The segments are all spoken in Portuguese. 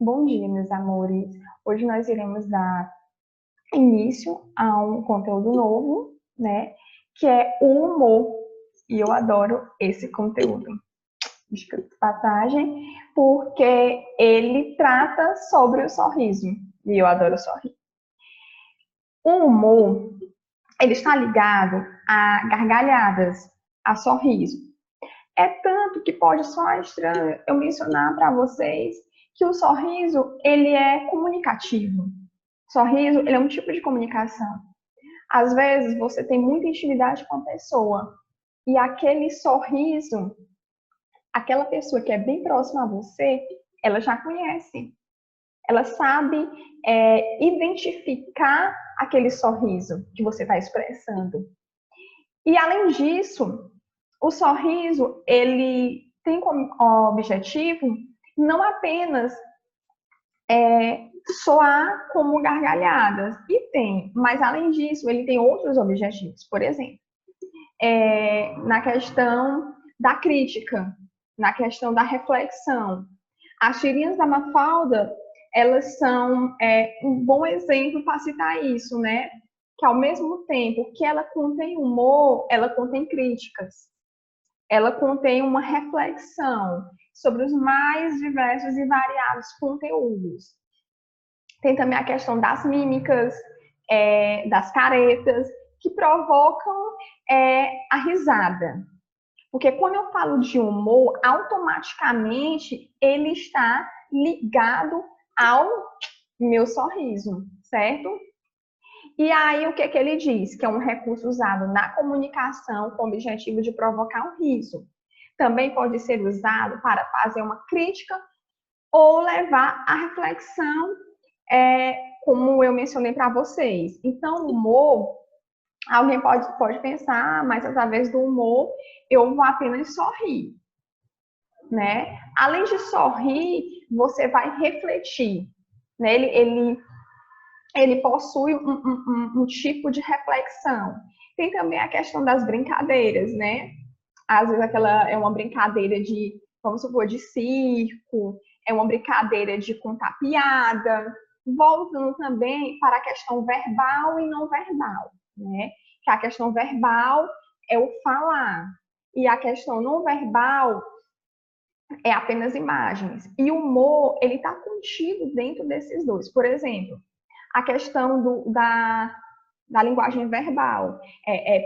Bom dia, meus amores. Hoje nós iremos dar início a um conteúdo novo, né? Que é o humor. E eu adoro esse conteúdo. Diga de passagem, porque ele trata sobre o sorriso. E eu adoro sorrir. O humor, ele está ligado a gargalhadas, a sorriso. É tanto que pode soar estranho eu mencionar para vocês que o sorriso, ele é comunicativo. Sorriso, ele é um tipo de comunicação. Às vezes, você tem muita intimidade com a pessoa e aquele sorriso, aquela pessoa que é bem próxima a você, ela já conhece. Ela sabe identificar aquele sorriso que você está expressando. E, além disso, o sorriso, ele tem como objetivo não apenas soar como gargalhadas, e tem, mas além disso, ele tem outros objetivos. Por exemplo, na questão da crítica, na questão da reflexão. As tirinhas da Mafalda, elas são um bom exemplo para citar isso, né? Que ao mesmo tempo que ela contém humor, ela contém críticas. Ela contém uma reflexão sobre os mais diversos e variados conteúdos. Tem também a questão das mímicas, das caretas, que provocam a risada. Porque quando eu falo de humor, automaticamente ele está ligado ao meu sorriso, certo? E aí, o que ele diz? Que é um recurso usado na comunicação com o objetivo de provocar um riso. Também pode ser usado para fazer uma crítica ou levar à reflexão, como eu mencionei para vocês. Então, o humor, alguém pode pensar, mas através do humor eu vou apenas sorrir, né? Além de sorrir, você vai refletir, né? Ele possui um tipo de reflexão. Tem também a questão das brincadeiras, né? Às vezes aquela é uma brincadeira de, vamos supor, de circo, é uma brincadeira de contar piada, voltando também para a questão verbal e não verbal, né? Que a questão verbal é o falar, e a questão não verbal é apenas imagens. E o humor, ele está contido dentro desses dois. Por exemplo, a questão da linguagem verbal.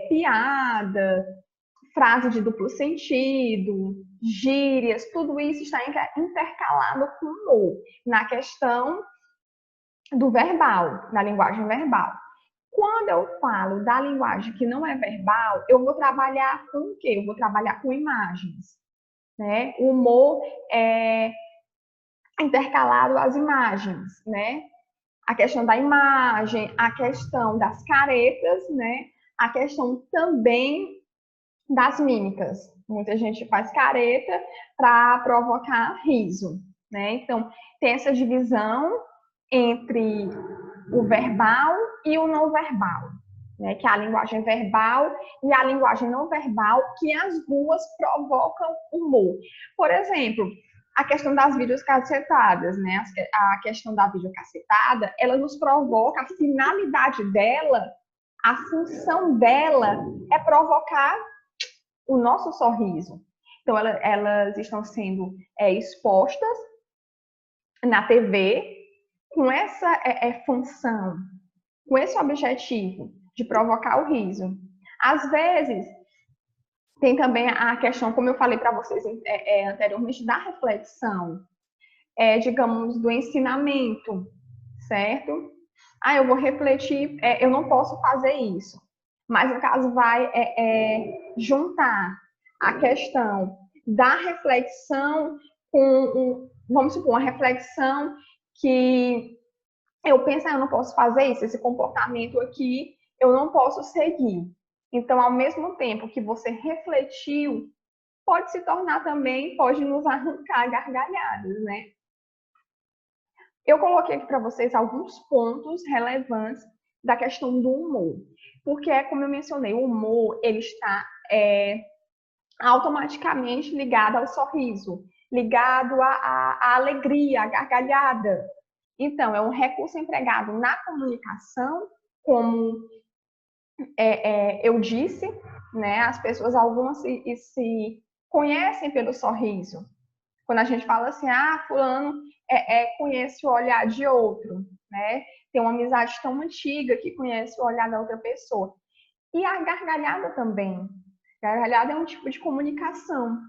Piada, frase de duplo sentido, gírias, tudo isso está intercalado com o humor, na questão do verbal, da linguagem verbal. Quando eu falo da linguagem que não é verbal, eu vou trabalhar com o quê? Eu vou trabalhar com imagens, né? O humor é intercalado às imagens, né? A questão da imagem, a questão das caretas, né? A questão também das mímicas. Muita gente faz careta para provocar riso, né? Então, tem essa divisão entre o verbal e o não verbal, né? Que é a linguagem verbal e a linguagem não verbal, que as duas provocam humor. Por exemplo, a questão das videocassetadas, né? A questão da videocassetada, ela nos provoca, a finalidade dela, a função dela é provocar o nosso sorriso. Então, elas estão sendo expostas na TV com essa função, com esse objetivo de provocar o riso. Às vezes, tem também a questão, como eu falei para vocês anteriormente, da reflexão, digamos, do ensinamento, certo? Eu vou refletir, eu não posso fazer isso. Mas, no caso, vai juntar a questão da reflexão com, vamos supor, uma reflexão que eu penso, eu não posso fazer isso, esse comportamento aqui, eu não posso seguir. Então, ao mesmo tempo que você refletiu, pode se tornar também, pode nos arrancar gargalhadas, né? Eu coloquei aqui para vocês alguns pontos relevantes da questão do humor. Porque, como eu mencionei, o humor ele está automaticamente ligado ao sorriso, ligado à alegria, à gargalhada. Então, é um recurso empregado na comunicação, como eu disse, né? As pessoas, algumas se conhecem pelo sorriso. Quando a gente fala assim, fulano conhece o olhar de outro, né? Tem uma amizade tão antiga que conhece o olhar da outra pessoa. E a gargalhada também. A gargalhada é um tipo de comunicação.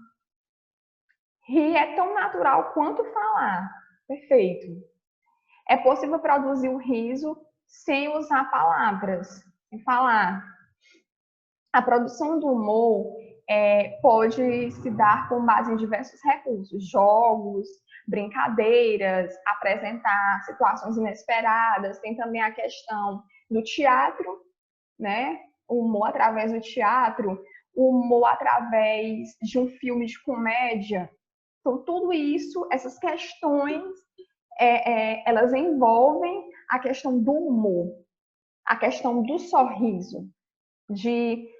Rir é tão natural quanto falar. Perfeito. É possível produzir o riso sem usar palavras, sem falar. A produção do humor pode se dar com base em diversos recursos, jogos, brincadeiras, apresentar situações inesperadas. Tem também a questão do teatro, né? O humor através do teatro, o humor através de um filme de comédia. Então, tudo isso, essas questões, elas envolvem a questão do humor, a questão do sorriso, de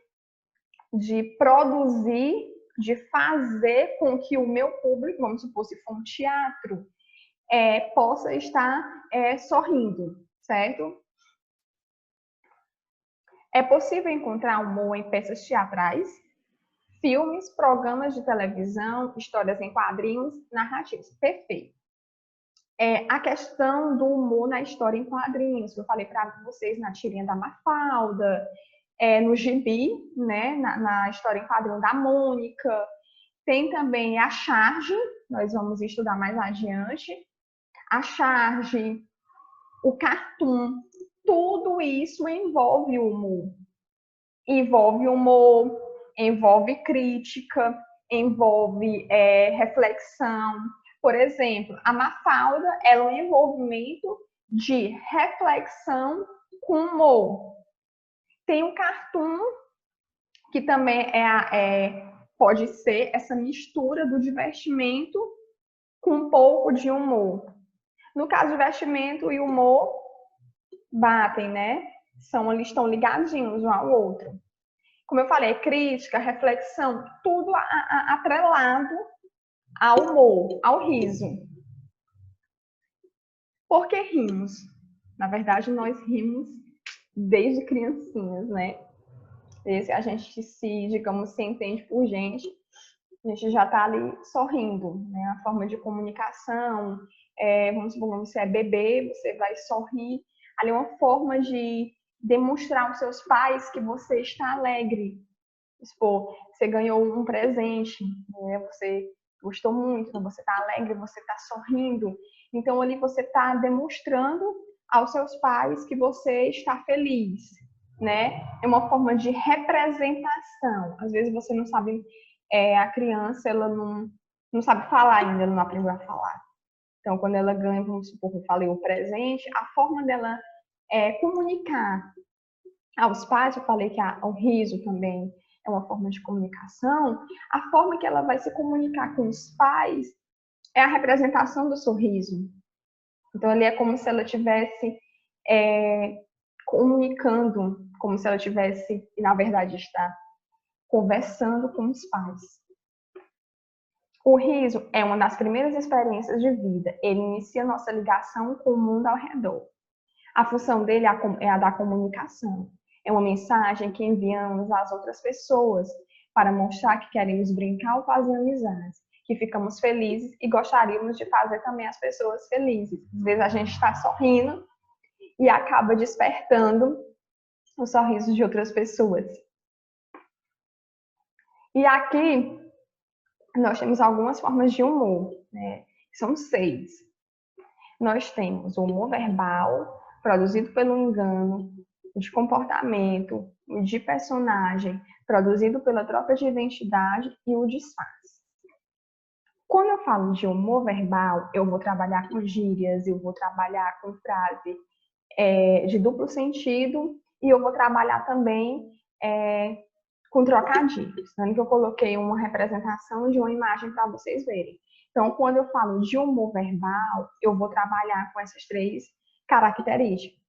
produzir, de fazer com que o meu público, vamos supor, se for um teatro, possa estar sorrindo, certo? É possível encontrar humor em peças teatrais, filmes, programas de televisão, histórias em quadrinhos, narrativas. Perfeito. A questão do humor na história em quadrinhos, que eu falei para vocês na tirinha da Mafalda, no gibi, né, na história em quadrinho da Mônica. Tem também a charge, nós vamos estudar mais adiante. A charge, o cartoon, tudo isso envolve humor. Envolve humor, envolve crítica, envolve reflexão. Por exemplo, a Mafalda é um envolvimento de reflexão com humor. Tem um cartoon que também pode ser essa mistura do divertimento com um pouco de humor. No caso, divertimento e humor batem, né? Eles estão ligadinhos um ao outro. Como eu falei, crítica, reflexão, tudo atrelado ao humor, ao riso. Por que rimos? Na verdade, nós rimos desde criancinhas, né? Desde que a gente digamos, se entende por gente, a gente já está ali sorrindo, né? A forma de comunicação, vamos supor, você é bebê, você vai sorrir. Ali é uma forma de demonstrar aos seus pais que você está alegre. Expor, você ganhou um presente, né? Você gostou muito, você está alegre, você está sorrindo. Então, ali você está demonstrando aos seus pais que você está feliz, né? É uma forma de representação. Às vezes você não sabe, a criança, ela não sabe falar ainda, ela não aprendeu a falar. Então, quando ela ganha, vamos supor que eu falei o presente, a forma dela comunicar aos pais, eu falei que o riso também é uma forma de comunicação, a forma que ela vai se comunicar com os pais é a representação do sorriso. Então, ali é como se ela estivesse comunicando, como se ela estivesse, na verdade, está conversando com os pais. O riso é uma das primeiras experiências de vida. Ele inicia nossa ligação com o mundo ao redor. A função dele é a da comunicação. É uma mensagem que enviamos às outras pessoas para mostrar que queremos brincar ou fazer amizades, que ficamos felizes e gostaríamos de fazer também as pessoas felizes. Às vezes a gente está sorrindo e acaba despertando o sorriso de outras pessoas. E aqui nós temos algumas formas de humor, né? São 6. Nós temos o humor verbal, produzido pelo engano, de comportamento, de personagem, produzido pela troca de identidade e o disfarce. Quando eu falo de humor verbal, eu vou trabalhar com gírias, eu vou trabalhar com frase de duplo sentido e eu vou trabalhar também com trocadilhos, né? Que eu coloquei uma representação de uma imagem para vocês verem. Então, quando eu falo de humor verbal, eu vou trabalhar com essas 3 características.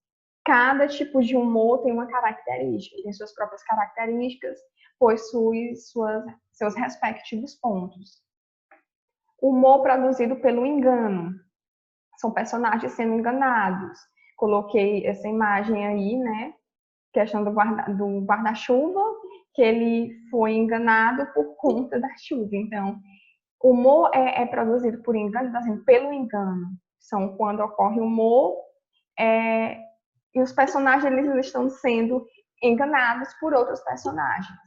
Cada tipo de humor tem uma característica, tem suas próprias características, possui seus respectivos pontos. Humor produzido pelo engano. São personagens sendo enganados. Coloquei essa imagem aí, né? Questão do guarda-chuva, que ele foi enganado por conta da chuva. Então, o humor é produzido por engano, então, assim, pelo engano. São quando ocorre humor e os personagens eles estão sendo enganados por outros personagens.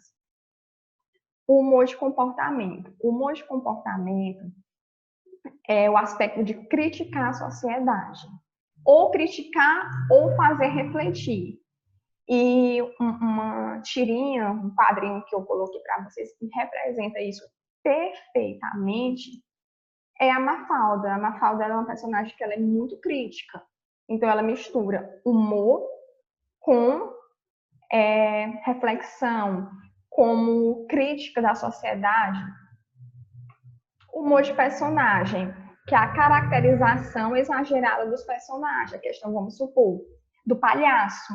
O humor de comportamento. O humor de comportamento é o aspecto de criticar a sociedade. Ou criticar ou fazer refletir. E uma tirinha, um quadrinho que eu coloquei para vocês que representa isso perfeitamente é a Mafalda. A Mafalda é uma personagem que ela é muito crítica. Então ela mistura humor com reflexão, como crítica da sociedade. Humor de personagem, que é a caracterização exagerada dos personagens. A questão, vamos supor, do palhaço.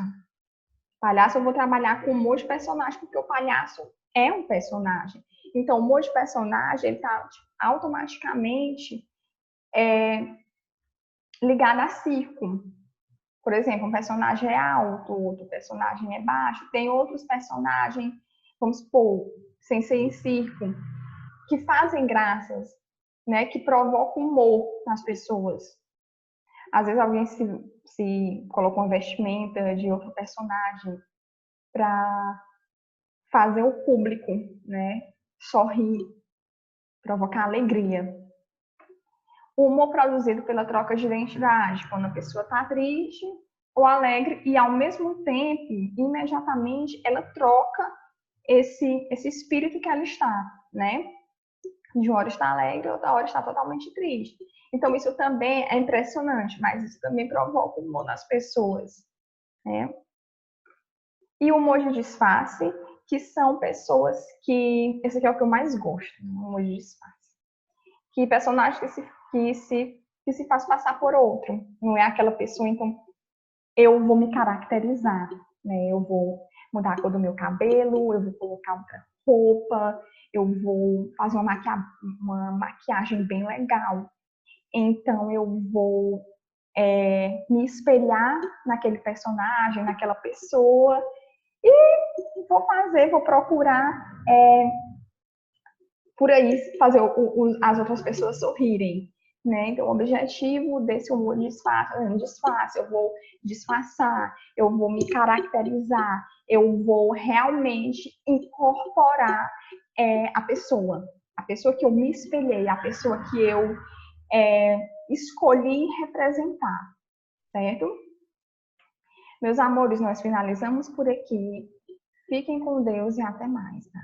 Palhaço eu vou trabalhar com humor de personagem, porque o palhaço é um personagem. Então, o humor de personagem ele está automaticamente ligado a circo. Por exemplo, um personagem é alto, outro personagem é baixo. Tem outros personagens, vamos supor, sem ser em circo, que fazem graças, né, que provocam humor nas pessoas. Às vezes alguém se coloca uma vestimenta de outro personagem para fazer o público, né, sorrir, provocar alegria. O humor produzido pela troca de identidade, quando a pessoa está triste ou alegre e ao mesmo tempo, imediatamente, ela troca esse espírito que ela está, né? De uma hora está alegre, outra hora está totalmente triste. Então isso também é impressionante, mas isso também provoca humor nas pessoas, né? E o humor de disfarce, que são pessoas que... Esse aqui é o que eu mais gosto, né? O humor de disfarce. Que personagem que se faz passar por outro. Não é aquela pessoa, então, eu vou me caracterizar, né? Eu vou mudar a cor do meu cabelo, eu vou colocar outra roupa, eu vou fazer uma maquiagem bem legal. Então, eu vou me espelhar naquele personagem, naquela pessoa, e vou procurar por aí fazer as outras pessoas sorrirem. Né? Então, o objetivo desse humor disfarce, eu vou disfarçar, eu vou me caracterizar, eu vou realmente incorporar a pessoa que eu me espelhei, a pessoa que eu escolhi representar, certo? Meus amores, nós finalizamos por aqui. Fiquem com Deus e até mais. Tá?